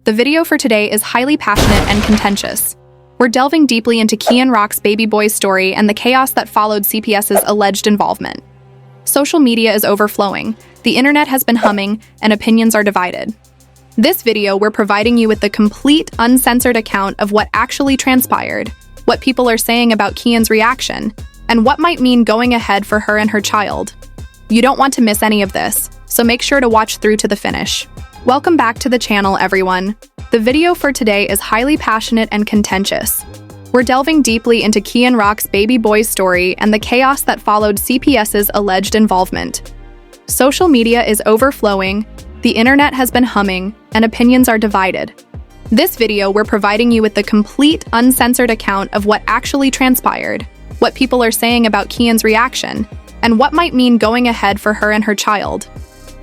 The video for today is highly passionate and contentious. We're delving deeply into Kian Rock's baby boy story and the chaos that followed CPS's alleged involvement. Social media is overflowing, the internet has been humming, and opinions are divided. This video, we're providing you with the complete, uncensored account of what actually transpired, what people are saying about Kian's reaction, and what might mean going ahead for her and her child. You don't want to miss any of this, so make sure to watch through to the finish. Welcome back to the channel, everyone. The video for today is highly passionate and contentious. We're delving deeply into Kian Rock's baby boy story and the chaos that followed CPS's alleged involvement. Social media is overflowing, the internet has been humming, and opinions are divided. This video, we're providing you with the complete, uncensored account of what actually transpired, what people are saying about Kian's reaction, and what might mean going ahead for her and her child.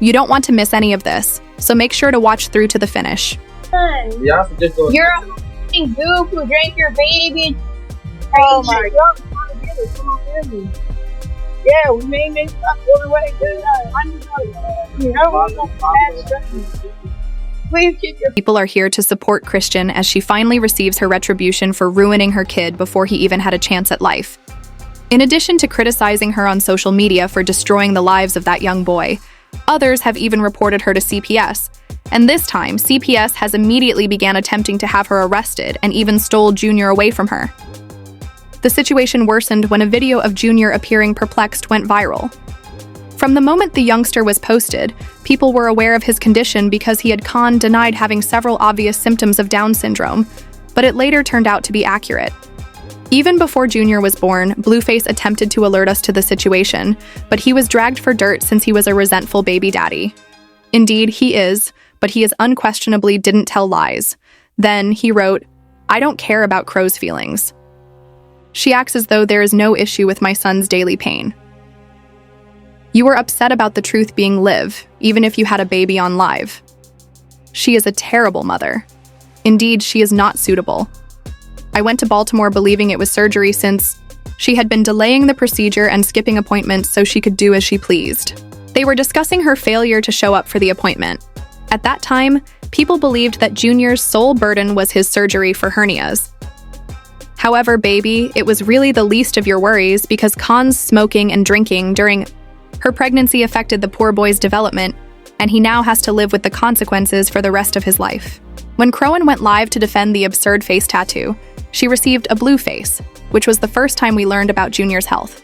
You don't want to miss any of this, so make sure to watch through to the finish. You're a f***ing goof who drank your baby. Oh my god. Yeah, we may stop going away. Please keep your people are here to support Chrisean as she finally receives her retribution for ruining her kid before he even had a chance at life. In addition to criticizing her on social media for destroying the lives of that young boy, others have even reported her to CPS, and this time, CPS has immediately began attempting to have her arrested and even stole Junior away from her. The situation worsened when a video of Junior appearing perplexed went viral. From the moment the youngster was posted, people were aware of his condition because he had denied having several obvious symptoms of Down syndrome, but it later turned out to be accurate. Even before Junior was born, Blueface attempted to alert us to the situation, but he was dragged for dirt since he was a resentful baby daddy. Indeed, he is, but he unquestionably didn't tell lies. Then he wrote, "I don't care about Crow's feelings. She acts as though there is no issue with my son's daily pain. You were upset about the truth being live, even if you had a baby on live. She is a terrible mother. Indeed, she is not suitable. I went to Baltimore believing it was surgery since she had been delaying the procedure and skipping appointments so she could do as she pleased." They were discussing her failure to show up for the appointment. At that time, people believed that Junior's sole burden was his surgery for hernias. However, baby, it was really the least of your worries because Khan's smoking and drinking during her pregnancy affected the poor boy's development, and he now has to live with the consequences for the rest of his life. When Chrisean went live to defend the absurd face tattoo, she received a blue face, which was the first time we learned about Junior's health.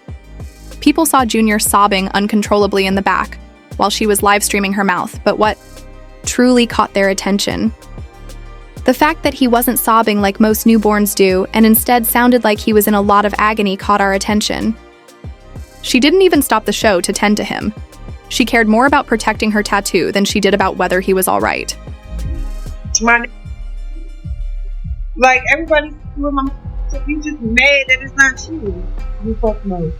People saw Junior sobbing uncontrollably in the back while she was live streaming her mouth, but what truly caught their attention? The fact that he wasn't sobbing like most newborns do and instead sounded like he was in a lot of agony caught our attention. She didn't even stop the show to tend to him. She cared more about protecting her tattoo than she did about whether he was all right. Like everybody, so you just mad that it's not you. You fuck knows.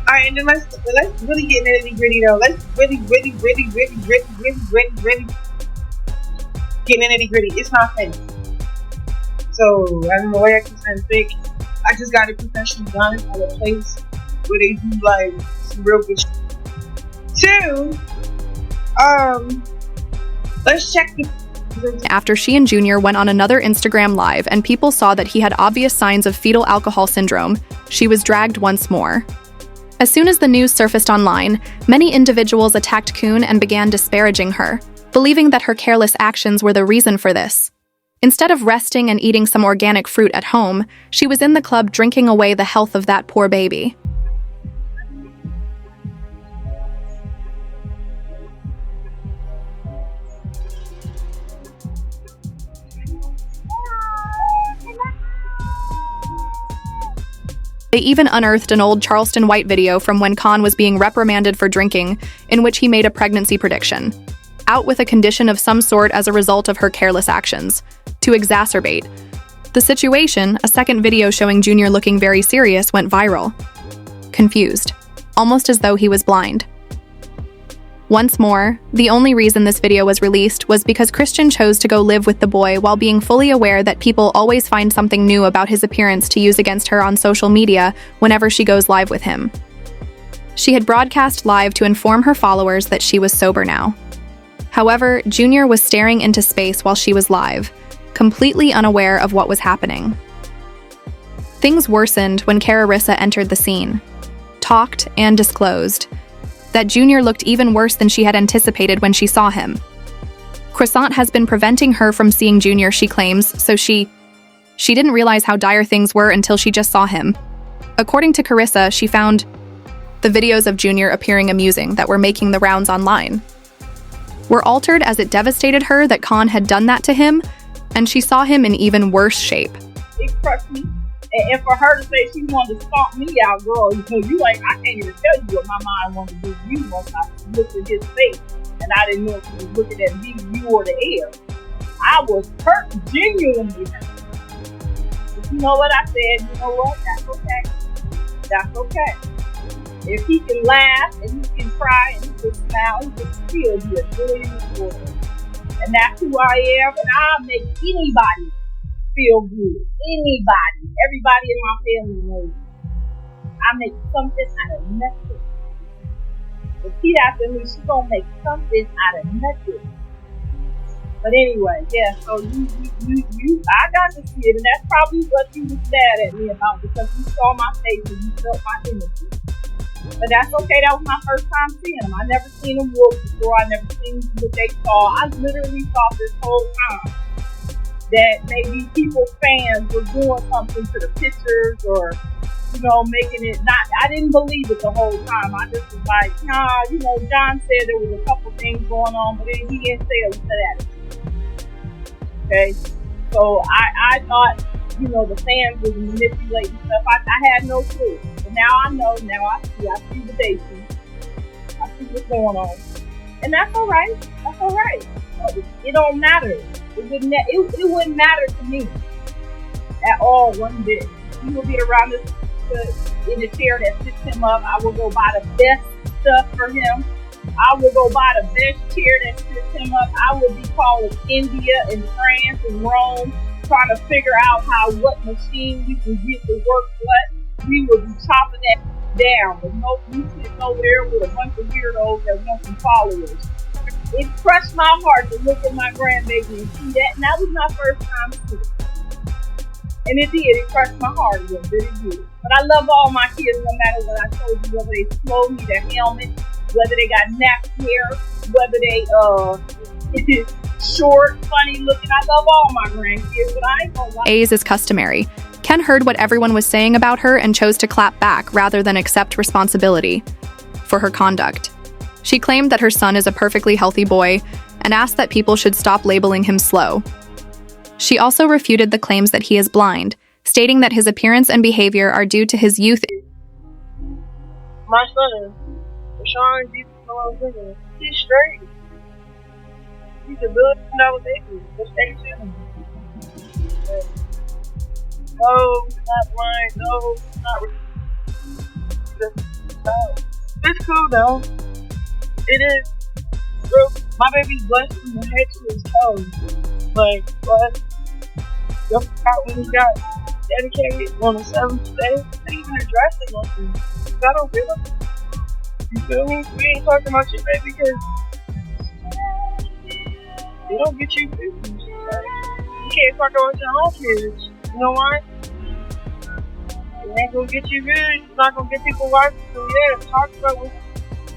Alright, and then let's really get nitty gritty though. Let's really get nitty gritty. It's not fake. So I don't know why I keep saying fake. I just got a professional done at a place where they do like some real good shit. Two, let's check the. After she and Junior went on another Instagram live and people saw that he had obvious signs of fetal alcohol syndrome, she was dragged once more. As soon as the news surfaced online, many individuals attacked Kian and began disparaging her, believing that her careless actions were the reason for this. Instead of resting and eating some organic fruit at home, she was in the club drinking away the health of that poor baby. They even unearthed an old Charleston White video from when Khan was being reprimanded for drinking, in which he made a pregnancy prediction. Out with a condition of some sort as a result of her careless actions. To exacerbate the situation, a second video showing Junior looking very serious went viral. Confused, almost as though he was blind. Once more, the only reason this video was released was because Chrisean chose to go live with the boy while being fully aware that people always find something new about his appearance to use against her on social media whenever she goes live with him. She had broadcast live to inform her followers that she was sober now. However, Junior was staring into space while she was live, completely unaware of what was happening. Things worsened when Carissa entered the scene, talked, and disclosed that Junior looked even worse than she had anticipated when she saw him. Chrisean has been preventing her from seeing Junior, she claims, so she didn't realize how dire things were until she just saw him. According to Carissa, she found the videos of Junior appearing amusing that were making the rounds online were altered as it devastated her that Kian had done that to him, and she saw him in even worse shape. It crushed me. And for her to say she wanted to stomp me out, girl, I can't even tell you what my mind wanted to do to you once I looked at his face and I didn't know if he was looking at me, you, or the air. I was hurt, genuinely hurt. But you know what I said? You know what? That's okay. That's okay. If he can laugh and he can cry and he can smile, he can still be a joy in this world. And that's who I am, and I'll make anybody feel good. Anybody. Everybody in my family knows. I make something out of nothing. Repeat after me, she gonna make something out of nothing. But anyway, yeah, so I got to see it, and that's probably what you was mad at me about, because you saw my face and you felt my energy. But that's okay, that was my first time seeing them. I never seen them whoop before, I never seen what they saw. I literally thought this whole time that maybe people's fans were doing something to the pictures, or, making it not. I didn't believe it the whole time. I just was like, nah, John said there was a couple things going on, but then he didn't say it was that. Okay, so I thought, the fans was manipulating stuff. I had no clue. But now I know, I see the basis. I see what's going on. And that's alright. That's alright. It don't matter. It wouldn't matter to me at all one bit. He will get around this in the chair that sits him up. I will go buy the best stuff for him. I will go buy the best chair that sits him up. I will be calling India and France and Rome, trying to figure out what machine we can get to work what. We will be chopping that down. But no, we sitting over there with a bunch of weirdos that want some followers. It crushed my heart to look at my grandbaby and see that. And that was my first time seeing it. And it did. It crushed my heart a little bit. It did. But I love all my kids, no matter what I told you, whether they slow me, their helmet, whether they got napped hair, whether they short, funny looking. I love all my grandkids, but I ain't gonna lie. As is customary, Ken heard what everyone was saying about her and chose to clap back rather than accept responsibility for her conduct. She claimed that her son is a perfectly healthy boy and asked that people should stop labeling him slow. She also refuted the claims that he is blind, stating that his appearance and behavior are due to his youth. My son, Chrisean, he's straight. He's $1 billion baby. Just stay tuned. No, not blind. No, not. It's cool though. It is. Bro, my baby's blessed from the head to his toes. Like, what? You forgot when he got dedicated on the 7th day? Not even addressing nothing. I don't give a. You feel me? We ain't talking about your baby because they don't get you food. You can't talk about your own kids. You know why? It ain't gonna get you views. It's not gonna get people watching. So yeah, talk about what's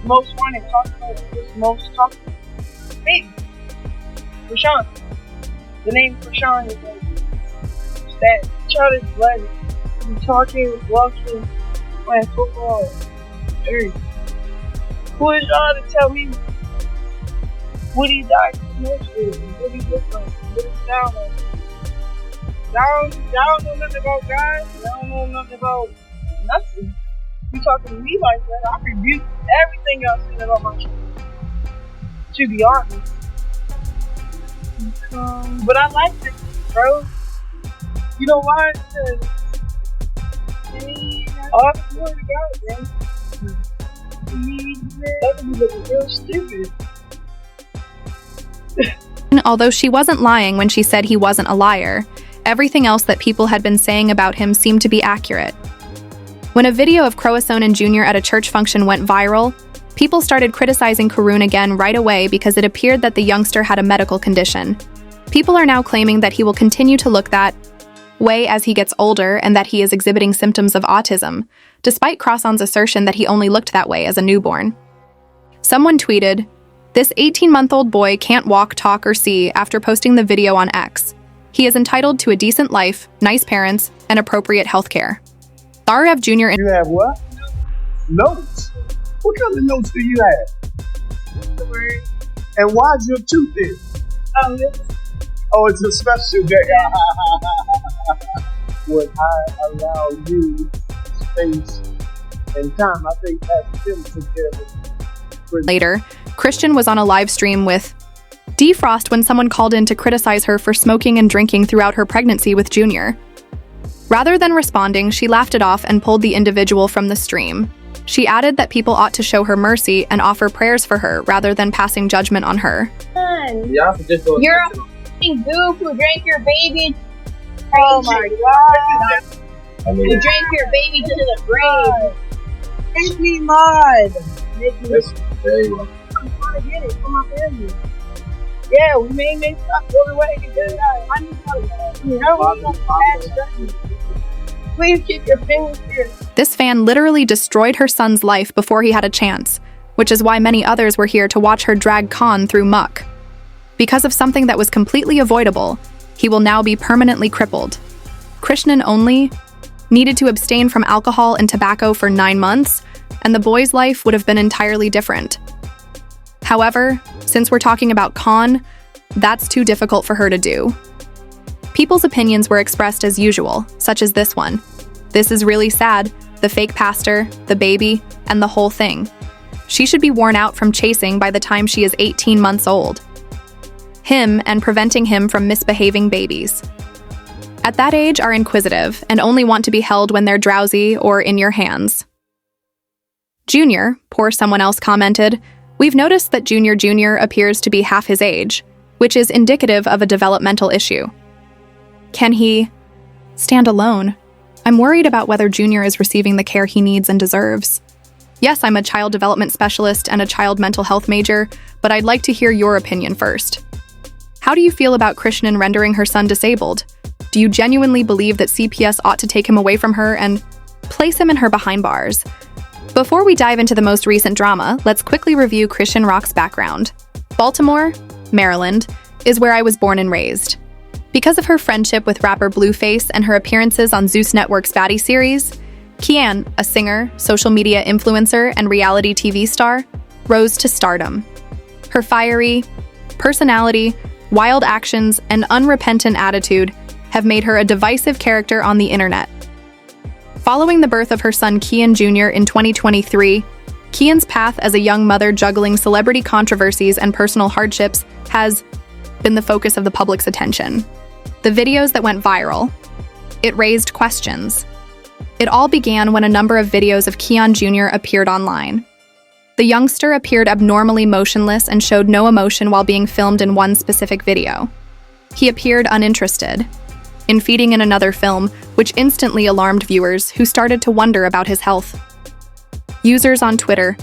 most wanted. Talk about what's most talked about. Me, Chrisean. The name Chrisean is like that child is blessed. I'm talking, walking, playing football, everything. Who is y'all to tell me what he diagnosed with, what he looks like, what he sound like? Y'all don't know nothing about God. Y'all don't know nothing about nothing. You talking to me like that, I rebuke everything y'all saying about my children. To be honest. But I like this, bro. You know why? Because all the word of God, man. That would be looking real stupid. Although she wasn't lying when she said he wasn't a liar, everything else that people had been saying about him seemed to be accurate. When a video of Chrisean and Junior at a church function went viral, People started criticizing Chrisean again right away because it appeared that the youngster had a medical condition. People are now claiming that he will continue to look that way as he gets older and that he is exhibiting symptoms of autism, despite Chrisean's assertion that he only looked that way as a newborn. Someone tweeted, "This 18-month-old boy can't walk, talk, or see," after posting the video on X. He is entitled to a decent life, nice parents, and appropriate health care. Tharev Jr. You have what? Notes? What kind of notes do you have? The word. And why's your tooth in? Oh, it's a special day. Would I allow you space and time? I think Pastor Tim took care of it. Later, Chrisean was on a live stream with Defrost when someone called in to criticize her for smoking and drinking throughout her pregnancy with Junior. Rather than responding, she laughed it off and pulled the individual from the stream. She added that people ought to show her mercy and offer prayers for her rather than passing judgment on her. You're a f***ing goof who drank your baby. Oh my god. You drank your baby to the grave. Make me mad. That's very I'm trying to get it for my family. Yeah, we may stop going away and do that. I need to please keep your fingers here. This fan literally destroyed her son's life before he had a chance, which is why many others were here to watch her drag Kian through muck. Because of something that was completely avoidable, he will now be permanently crippled. Chrisean only needed to abstain from alcohol and tobacco for 9 months, and the boy's life would have been entirely different. However, since we're talking about Kian, that's too difficult for her to do. People's opinions were expressed as usual, such as this one. This is really sad, the fake pastor, the baby, and the whole thing. She should be worn out from chasing by the time she is 18 months old. Him and preventing him from misbehaving babies. At that age are inquisitive and only want to be held when they're drowsy or in your hands. Junior, poor someone else commented, "We've noticed that Junior appears to be half his age, which is indicative of a developmental issue. Can he stand alone? I'm worried about whether Junior is receiving the care he needs and deserves. Yes, I'm a child development specialist and a child mental health major, but I'd like to hear your opinion first. How do you feel about Chrisean rendering her son disabled? Do you genuinely believe that CPS ought to take him away from her and place him in her behind bars?" Before we dive into the most recent drama, let's quickly review Kian Rock's background. Baltimore, Maryland, is where I was born and raised. Because of her friendship with rapper Blueface and her appearances on Zeus Network's Baddie series, Kian, a singer, social media influencer, and reality TV star, rose to stardom. Her fiery personality, wild actions, and unrepentant attitude have made her a divisive character on the internet. Following the birth of her son Kian Jr. in 2023, Kian's path as a young mother juggling celebrity controversies and personal hardships has been the focus of the public's attention. The videos that went viral, it raised questions. It all began when a number of videos of Kian Jr. appeared online. The youngster appeared abnormally motionless and showed no emotion while being filmed in one specific video. He appeared uninterested in feeding in another film, which instantly alarmed viewers who started to wonder about his health. Users on Twitter,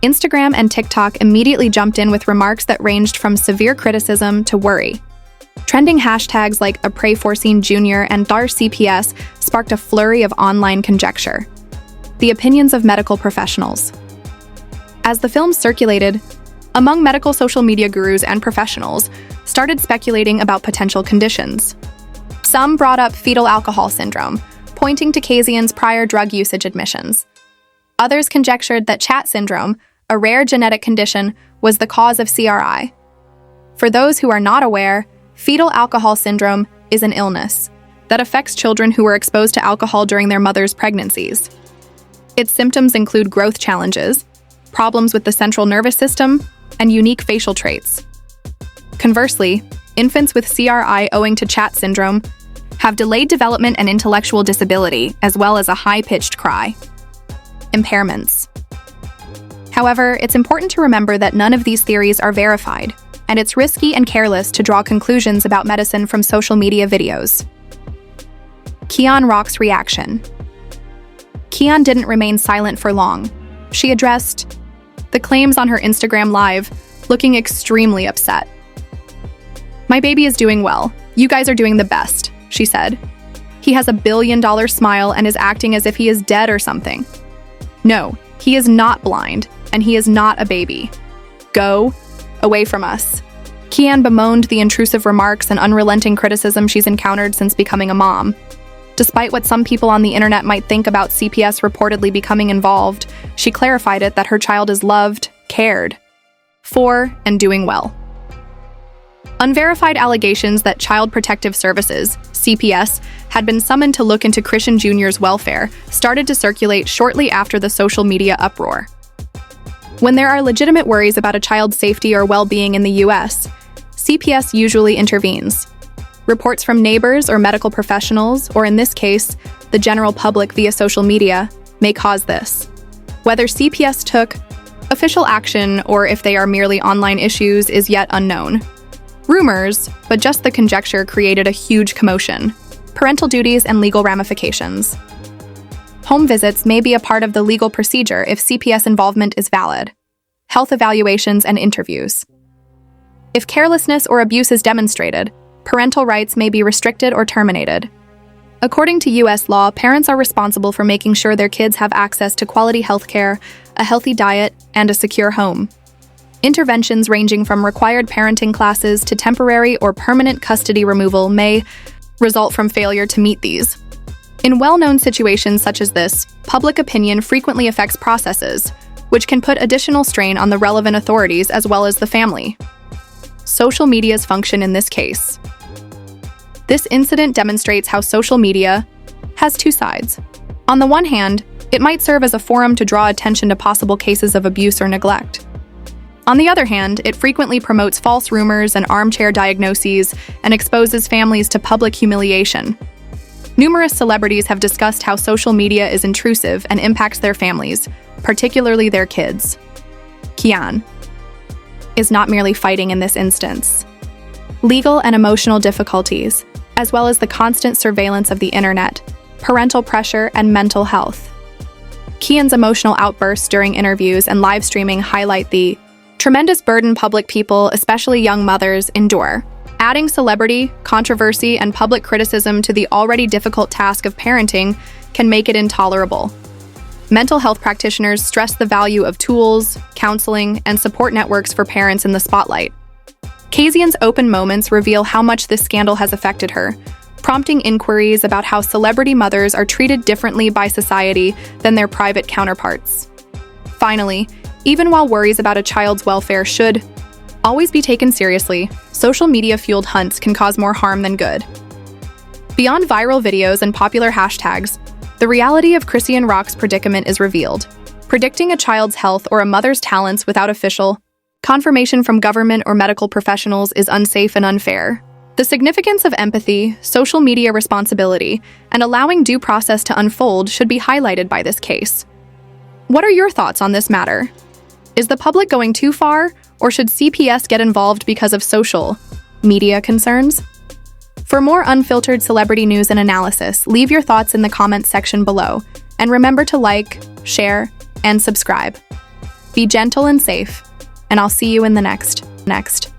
Instagram, and TikTok immediately jumped in with remarks that ranged from severe criticism to worry. Trending hashtags like "A Pray for Scene Jr." and "Dar CPS" sparked a flurry of online conjecture. The opinions of medical professionals. As the film circulated, among medical social media gurus and professionals started speculating about potential conditions. Some brought up fetal alcohol syndrome, pointing to Chrisean's prior drug usage admissions. Others conjectured that chat syndrome, a rare genetic condition, was the cause of CRI. For those who are not aware, fetal alcohol syndrome is an illness that affects children who were exposed to alcohol during their mother's pregnancies. Its symptoms include growth challenges, problems with the central nervous system, and unique facial traits. Conversely, infants with CRI owing to chat syndrome have delayed development and intellectual disability, as well as a high-pitched cry. Impairments. However, it's important to remember that none of these theories are verified, and it's risky and careless to draw conclusions about medicine from social media videos. Kian Rock's reaction. Kian didn't remain silent for long. She addressed the claims on her Instagram Live, looking extremely upset. "My baby is doing well. You guys are doing the best," she said. "He has a billion-dollar smile and is acting as if he is dead or something. No, he is not blind, and he is not a baby. Go away from us." Kian bemoaned the intrusive remarks and unrelenting criticism she's encountered since becoming a mom. Despite what some people on the internet might think about CPS reportedly becoming involved, she clarified that her child is loved, cared for, and doing well. Unverified allegations that Child Protective Services, CPS, had been summoned to look into Chrisean Jr.'s welfare started to circulate shortly after the social media uproar. When there are legitimate worries about a child's safety or well-being in the U.S., CPS usually intervenes. Reports from neighbors or medical professionals, or in this case, the general public via social media, may cause this. Whether CPS took official action or if they are merely online issues is yet unknown. Rumors, but just the conjecture, created a huge commotion. Parental duties and legal ramifications. Home visits may be a part of the legal procedure if CPS involvement is valid. Health evaluations and interviews. If carelessness or abuse is demonstrated, parental rights may be restricted or terminated. According to U.S. law, parents are responsible for making sure their kids have access to quality health care, a healthy diet, and a secure home. Interventions ranging from required parenting classes to temporary or permanent custody removal may result from failure to meet these. In well-known situations such as this, public opinion frequently affects processes, which can put additional strain on the relevant authorities as well as the family. Social media's function in this case. This incident demonstrates how social media has two sides. On the one hand, it might serve as a forum to draw attention to possible cases of abuse or neglect. On the other hand, it frequently promotes false rumors and armchair diagnoses and exposes families to public humiliation. Numerous celebrities have discussed how social media is intrusive and impacts their families, particularly their kids. Kian is not merely fighting in this instance. Legal and emotional difficulties, as well as the constant surveillance of the internet, parental pressure, and mental health. Kian's emotional outbursts during interviews and live streaming highlight the tremendous burden public people, especially young mothers, endure. Adding celebrity, controversy, and public criticism to the already difficult task of parenting can make it intolerable. Mental health practitioners stress the value of tools, counseling, and support networks for parents in the spotlight. Chrisean's open moments reveal how much this scandal has affected her, prompting inquiries about how celebrity mothers are treated differently by society than their private counterparts. Finally, even while worries about a child's welfare should always be taken seriously, social media-fueled hunts can cause more harm than good. Beyond viral videos and popular hashtags, the reality of Chrisean Rock's predicament is revealed. Predicting a child's health or a mother's talents without official confirmation from government or medical professionals is unsafe and unfair. The significance of empathy, social media responsibility, and allowing due process to unfold should be highlighted by this case. What are your thoughts on this matter? Is the public going too far, or should CPS get involved because of social media concerns? For more unfiltered celebrity news and analysis, leave your thoughts in the comments section below, and remember to like, share, and subscribe. Be gentle and safe, and I'll see you in the next.